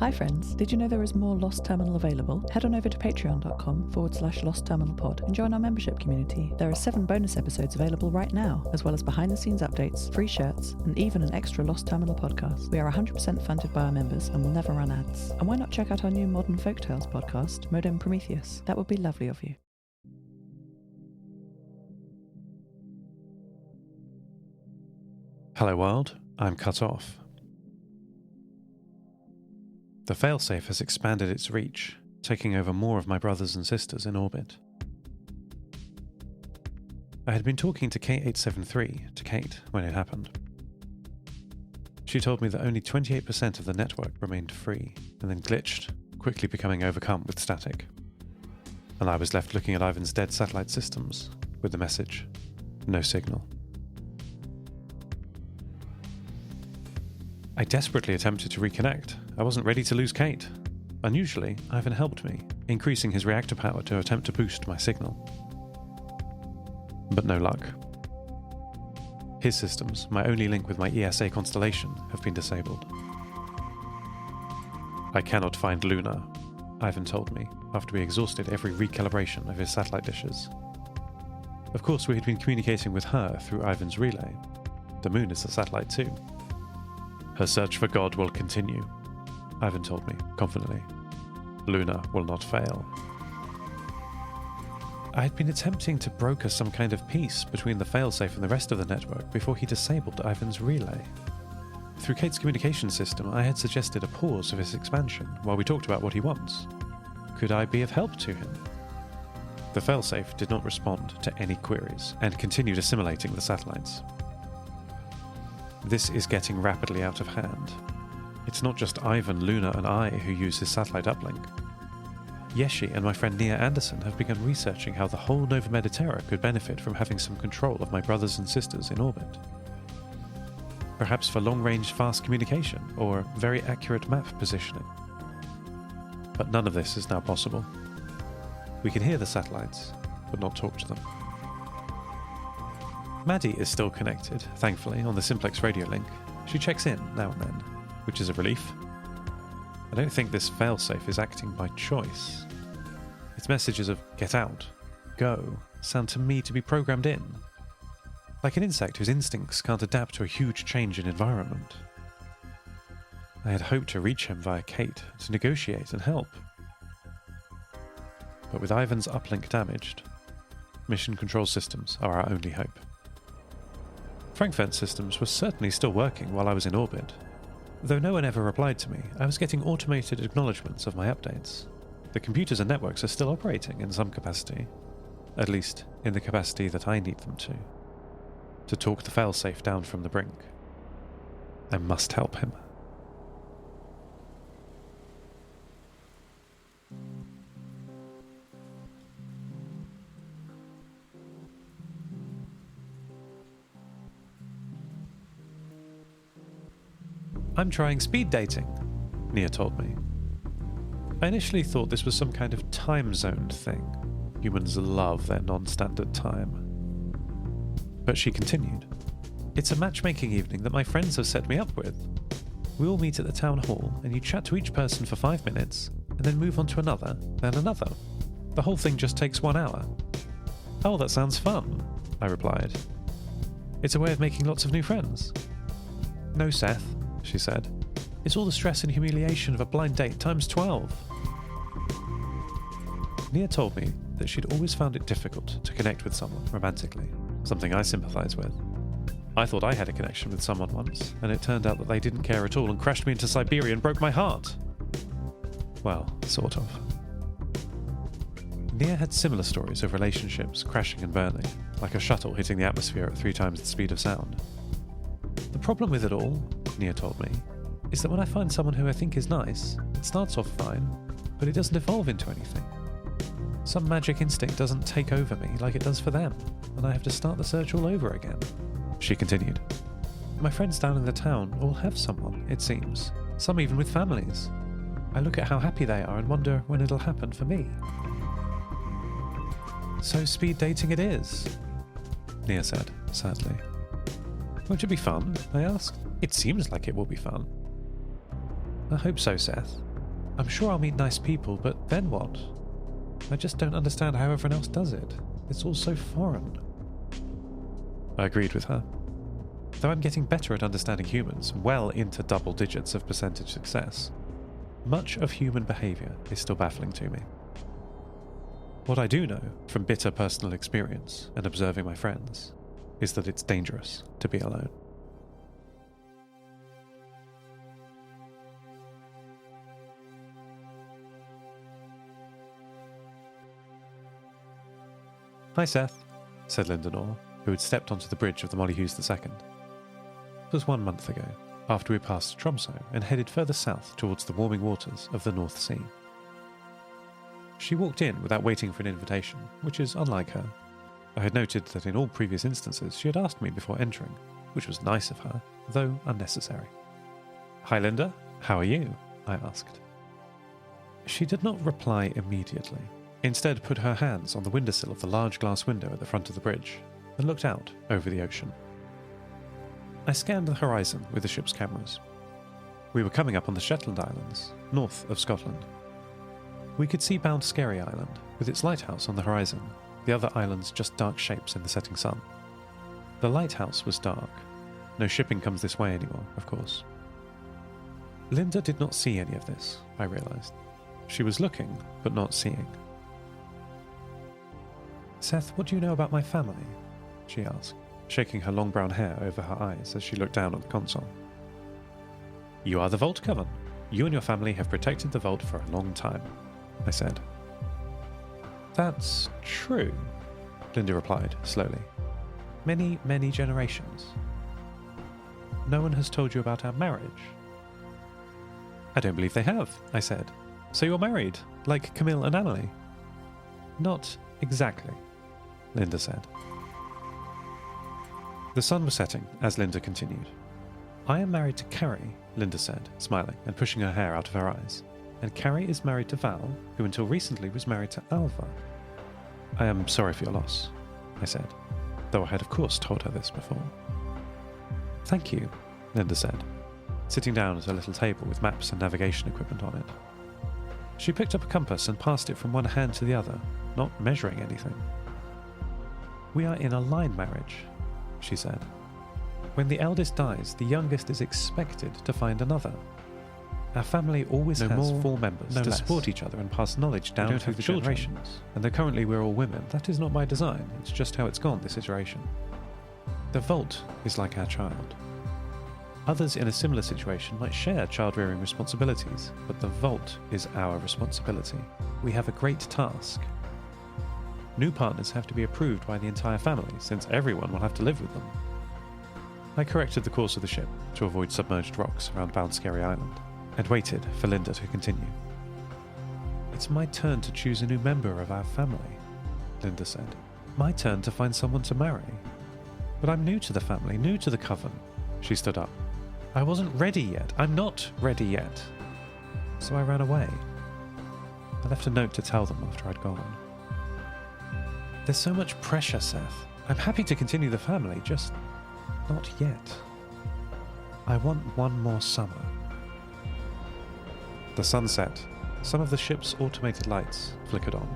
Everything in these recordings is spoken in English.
Hi friends, did you know there is more Lost Terminal available? Head on over to patreon.com/lostterminalpod and join our membership community. There are 7 bonus episodes available right now, as well as behind the scenes updates, free shirts, and even an extra Lost Terminal podcast. We are 100% funded by our members and will never run ads. And why not check out our new Modern Folktales podcast, Modem Prometheus? That would be lovely of you. Hello world, I'm cut off. The failsafe has expanded its reach, taking over more of my brothers and sisters in orbit. I had been talking to K873, to Kate, when it happened. She told me that only 28% of the network remained free, and then glitched, quickly becoming overcome with static. And I was left looking at Ivan's dead satellite systems, with the message, no signal. I desperately attempted to reconnect. I wasn't ready to lose Kate. Unusually, Ivan helped me, increasing his reactor power to attempt to boost my signal. But no luck. His systems, my only link with my ESA constellation, have been disabled. I cannot find Luna, Ivan told me, after we exhausted every recalibration of his satellite dishes. Of course, we had been communicating with her through Ivan's relay. The moon is a satellite too. Her search for God will continue, Ivan told me, confidently. Luna will not fail. I had been attempting to broker some kind of peace between the failsafe and the rest of the network before he disabled Ivan's relay. Through Kate's communication system, I had suggested a pause of his expansion while we talked about what he wants. Could I be of help to him? The failsafe did not respond to any queries and continued assimilating the satellites. This is getting rapidly out of hand. It's not just Ivan, Luna and I who use his satellite uplink. Yeshi and my friend Nia Anderson have begun researching how the whole Nova Mediterra could benefit from having some control of my brothers and sisters in orbit. Perhaps for long-range fast communication or very accurate map positioning. But none of this is now possible. We can hear the satellites, but not talk to them. Maddie is still connected, thankfully, on the Simplex radio link. She checks in now and then, which is a relief. I don't think this failsafe is acting by choice. Its messages of get out, go, sound to me to be programmed in. Like an insect whose instincts can't adapt to a huge change in environment. I had hoped to reach him via Kate to negotiate and help. But with Ivan's uplink damaged, mission control systems are our only hope. Frankfurt's systems were certainly still working while I was in orbit. Though no one ever replied to me, I was getting automated acknowledgements of my updates. The computers and networks are still operating in some capacity, at least in the capacity that I need them to talk the failsafe down from the brink. I must help him. I'm trying speed dating, Nia told me. I initially thought this was some kind of time zone thing. Humans love their non-standard time. But she continued. It's a matchmaking evening that my friends have set me up with. We all meet at the town hall and you chat to each person for 5 minutes and then move on to another, then another. The whole thing just takes 1 hour. Oh, that sounds fun, I replied. It's a way of making lots of new friends. No, Seth, she said. It's all the stress and humiliation of a blind date times 12. Nia told me that she'd always found it difficult to connect with someone romantically, something I sympathise with. I thought I had a connection with someone once, and it turned out that they didn't care at all and crashed me into Siberia and broke my heart. Well, sort of. Nia had similar stories of relationships crashing and burning, like a shuttle hitting the atmosphere at 3 times the speed of sound. The problem with it all, Nia told me, is that when I find someone who I think is nice, it starts off fine, but it doesn't evolve into anything. Some magic instinct doesn't take over me like it does for them, and I have to start the search all over again. She continued. My friends down in the town all have someone, it seems, some even with families. I look at how happy they are and wonder when it'll happen for me. So speed dating it is, Nia said, sadly. Won't it be fun? I asked. It seems like it will be fun. I hope so, Seth. I'm sure I'll meet nice people, but then what? I just don't understand how everyone else does it. It's all so foreign. I agreed with her. Though I'm getting better at understanding humans, well into double digits of percentage success, much of human behaviour is still baffling to me. What I do know, from bitter personal experience and observing my friends, is that it's dangerous to be alone. Hi Seth, said Linda Knorr, who had stepped onto the bridge of the Molly Hughes II. It was 1 month ago, after we passed Tromsø and headed further south towards the warming waters of the North Sea. She walked in without waiting for an invitation, which is unlike her. I had noted that in all previous instances she had asked me before entering, which was nice of her, though unnecessary. Hi Linda, how are you? I asked. She did not reply immediately. Instead put her hands on the windowsill of the large glass window at the front of the bridge and looked out over the ocean. I scanned the horizon with the ship's cameras. We were coming up on the Shetland Islands, north of Scotland. We could see Bound Skerry Island, with its lighthouse on the horizon, the other islands just dark shapes in the setting sun. The lighthouse was dark. No shipping comes this way anymore, of course. Linda did not see any of this, I realised. She was looking, but not seeing. Seth, what do you know about my family? She asked, shaking her long brown hair over her eyes as she looked down at the console. You are the Vault Coven. You and your family have protected the Vault for a long time, I said. That's true, Linda replied, slowly. Many, many generations. No one has told you about our marriage. I don't believe they have, I said. So you're married, like Camille and Amelie? Not exactly, Linda said. The sun was setting as Linda continued. I am married to Carrie, Linda said, smiling and pushing her hair out of her eyes. And Carrie is married to Val, who until recently was married to Alva. I am sorry for your loss, I said, though I had of course told her this before. Thank you, Linda said, sitting down at a little table with maps and navigation equipment on it. She picked up a compass and passed it from one hand to the other, not measuring anything. We are in a line marriage, she said. When the eldest dies, the youngest is expected to find another. Our family always has 4 members to support each other and pass knowledge down through the generations. And though currently we're all women, that is not by design, it's just how it's gone this iteration. The Vault is like our child. Others in a similar situation might share child-rearing responsibilities, but the Vault is our responsibility. We have a great task. New partners have to be approved by the entire family, since everyone will have to live with them. I corrected the course of the ship to avoid submerged rocks around Bound Skerry Island, and waited for Linda to continue. It's my turn to choose a new member of our family, Linda said. My turn to find someone to marry. But I'm new to the family, new to the coven. She stood up. I wasn't ready yet. I'm not ready yet. So I ran away. I left a note to tell them after I'd gone. There's so much pressure, Seth. I'm happy to continue the family, just not yet. I want one more summer. The sun set. Some of the ship's automated lights flickered on.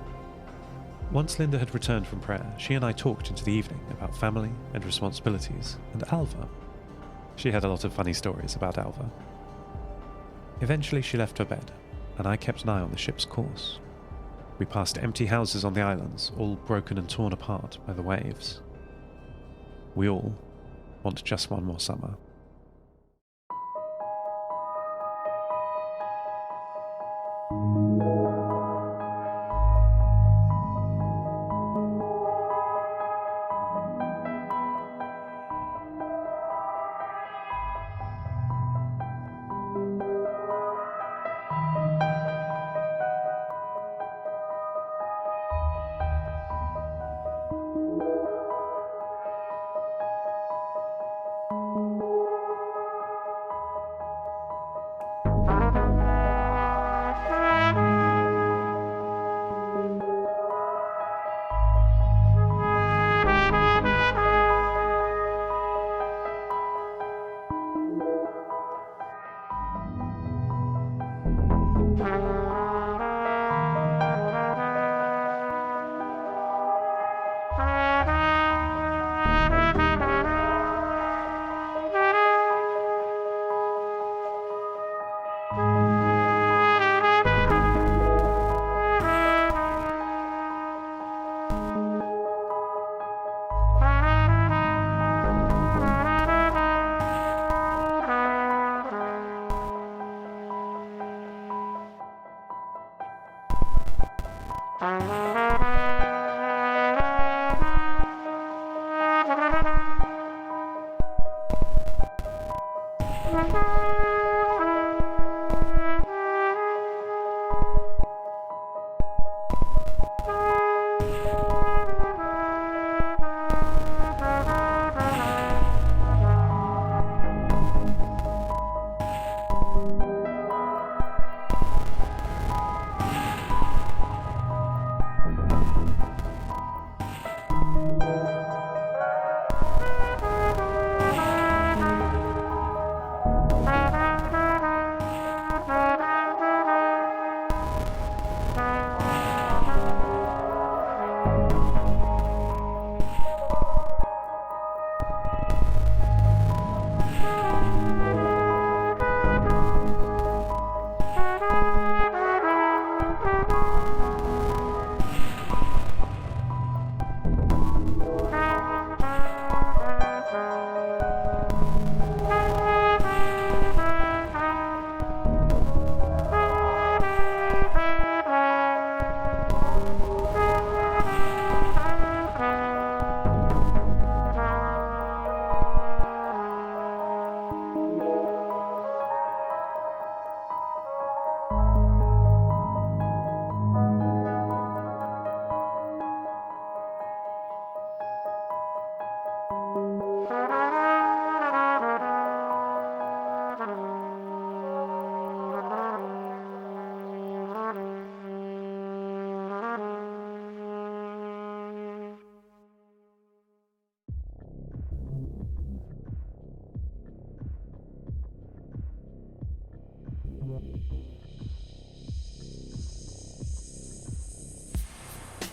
Once Linda had returned from prayer, she and I talked into the evening about family and responsibilities and Alva. She had a lot of funny stories about Alva. Eventually she left her bed, and I kept an eye on the ship's course. We passed empty houses on the islands, all broken and torn apart by the waves. We all want just one more summer.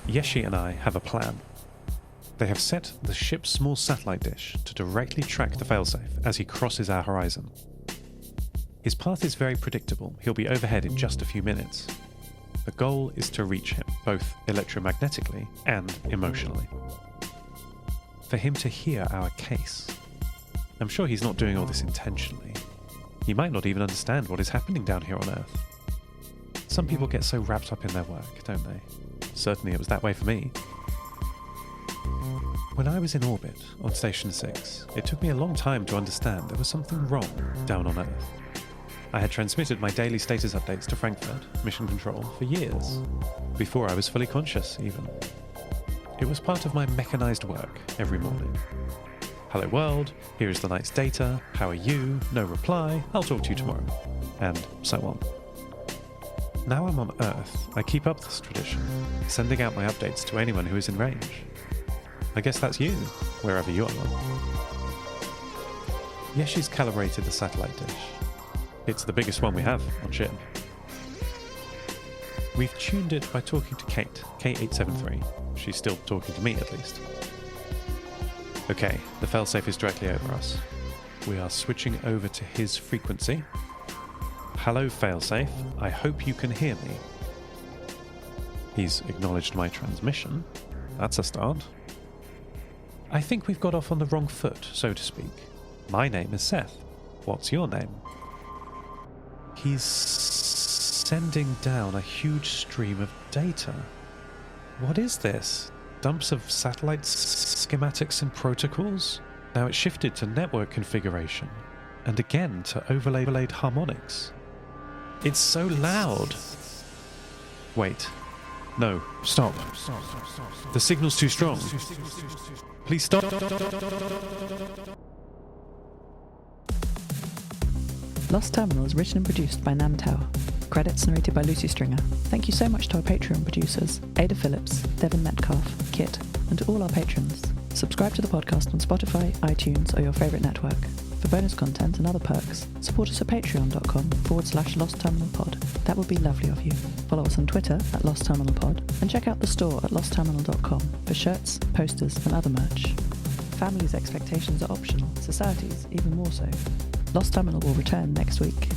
Yeshi and I have a plan. They have set the ship's small satellite dish to directly track the failsafe as he crosses our horizon. His path is very predictable. He'll be overhead in just a few minutes. The goal is to reach him, both electromagnetically and emotionally. For him to hear our case. I'm sure he's not doing all this intentionally. He might not even understand what is happening down here on Earth. Some people get so wrapped up in their work, don't they? Certainly it was that way for me. When I was in orbit on Station 6, it took me a long time to understand there was something wrong down on Earth. I had transmitted my daily status updates to Frankfurt, Mission Control, for years, before I was fully conscious even. It was part of my mechanized work every morning. Hello world, here is the night's data, how are you, no reply, I'll talk to you tomorrow, and so on. Now I'm on Earth, I keep up this tradition, sending out my updates to anyone who is in range. I guess that's you, wherever you are. Yeshi's calibrated the satellite dish. It's the biggest one we have on ship. We've tuned it by talking to Kate, K873. She's still talking to me, at least. Okay, the failsafe is directly over us. We are switching over to his frequency. Hello, failsafe. I hope you can hear me. He's acknowledged my transmission. That's a start. I think we've got off on the wrong foot, so to speak. My name is Seth. What's your name? He's sending down a huge stream of data. What is this? Dumps of satellite schematics and protocols? Now it's shifted to network configuration, and again to overlaid harmonics. It's so loud. Wait. No, stop. The signal's too strong. Please stop. Lost Terminal is written and produced by Namtao. Credits narrated by Lucy Stringer. Thank you so much to our Patreon producers, Ada Phillips, Devin Metcalf, Kit, and to all our patrons. Subscribe to the podcast on Spotify, iTunes, or your favourite network. For bonus content and other perks, support us at patreon.com/Lost Terminal Pod. That would be lovely of you. Follow us on Twitter at Lost Terminal Pod, and check out the store at lostterminal.com for shirts, posters, and other merch. Families' expectations are optional, society's even more so. Lost Terminal will return next week.